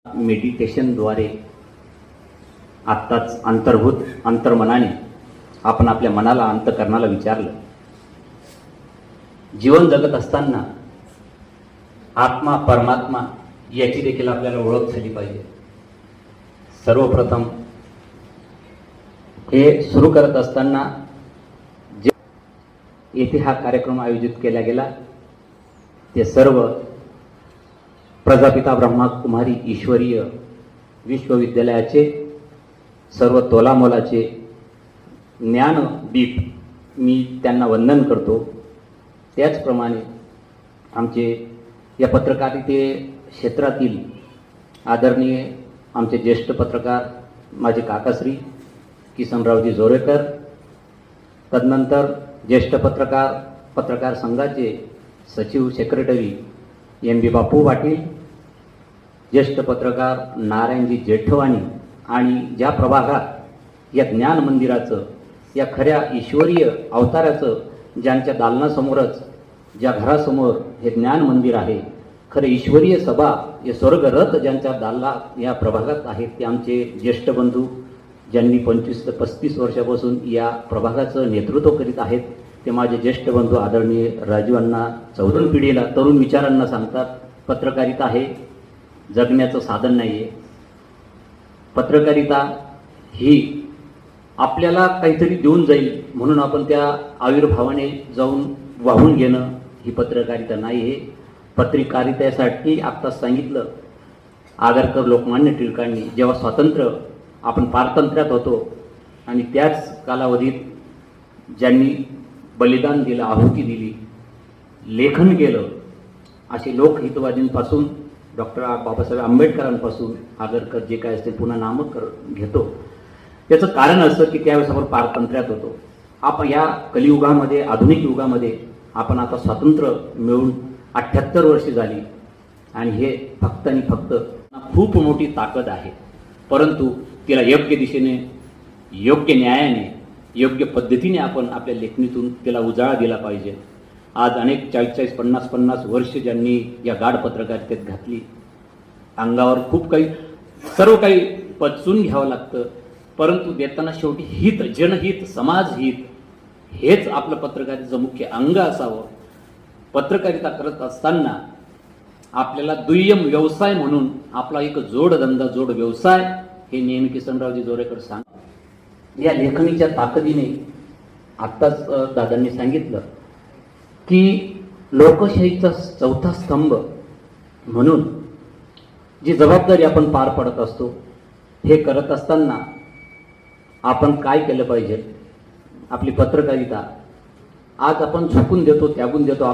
मेडिटेशनद्वारे आत्ताच अंतर्मनाने आपण आपल्या मनाला अंतःकरणाला विचारलं, जीवन जगत असताना आत्मा परमात्मा याची देखील आपल्याला ओळख झाली पाहिजे. सर्वप्रथम हे सुरू करत असताना जे येथे हा कार्यक्रम आयोजित केला गेला ते सर्व प्रजापिता ब्रह्माकुमारी ईश्वरीय विश्वविद्यालयाचे सर्व तोलामोलाचे ज्ञानदीप मी त्यांना वंदन करतो. त्याचप्रमाणे आमचे या पत्रकारिते क्षेत्रातील आदरणीय आमचे ज्येष्ठ पत्रकार माझे काकाश्री किसनरावजी जोरेकर, तदनंतर ज्येष्ठ पत्रकार संघाचे सचिव सेक्रेटरी एम.बी. बापू पाटील, ज्येष्ठ पत्रकार नारायणजी जेठवानी आणि ज्या प्रभागात या ज्ञान मंदिराचं या खऱ्या ईश्वरीय अवताराचं ज्यांच्या दालनासमोरच ज्या घरासमोर हे ज्ञान मंदिर आहे, खरं ईश्वरीय सभा हे स्वर्गरथ ज्यांच्या दालना या प्रभागात आहेत ते आमचे ज्येष्ठ बंधू ज्यांनी 25 ते 35 वर्षापासून या प्रभागाचं नेतृत्व करीत आहेत ते माझे ज्येष्ठ बंधू आदरणीय राजू अण्णा चौधरी. पिढीला तरुण विचारांना सांगतात, पत्रकारिता हे जगण्याचं साधन नाही आहे. पत्रकारिता ही आपल्याला काहीतरी देऊन जाईल म्हणून आपण त्या आविर्भावाने जाऊन वाहून घेणं ही पत्रकारिता नाही आहे. पत्रकारितेसाठी आत्ताच सांगितलं, आगरकर लोकमान्य टिळकांनी जेव्हा स्वातंत्र्य आपण पारतंत्र्यात होतो आणि त्याच कालावधीत ज्यांनी बलिदान दिलं, आहुती दिली, लेखन केलं, असे लोकहितवादींपासून डॉक्टर बाबासाहेब आंबेडकरांपासून आगरकर जे काय असते पुन्हा नामक घेतो. त्याचं कारण असं की त्यावेळेस आपण पारतंत्र्यात होतो. आपण या कलियुगामध्ये आधुनिक युगामध्ये आपण आता स्वातंत्र्य मिळून 78 वर्षे झाली आणि हे फक्त आणि फक्त खूप मोठी ताकद आहे, परंतु तिला योग्य दिशेने, योग्य न्यायाने, योग्य पद्धतीने आपण आपल्या लेखणीतून तिला उजाळा दिला पाहिजे. आज अनेक 40-40, 50-50 वर्ष ज्यांनी या गाढ पत्रकारितेत घातली, अंगावर खूप काही सर्व काही पचवून घ्यावं लागतं, परंतु देताना शेवटी हित, जनहित, समाजहित हेच आपलं पत्रकारितेचं मुख्य अंग असावं. पत्रकारिता करत असताना आपल्याला दुय्यम व्यवसाय म्हणून आपला एक जोडधंदा, जोड व्यवसाय हे नेहमी किसनरावजी जोरेकर सांग. या लेखणीच्या ताकदीने आत्ताच दादांनी सांगितलं की लोकशाहीचा चौथा स्तंभ म्हणून जी जबाबदारी आपण पार पडत असतो, हे करत असताना आपण काय केलं पाहिजे. आपली पत्रकारिता आज आपण झोकून देतो, त्यागून देतो.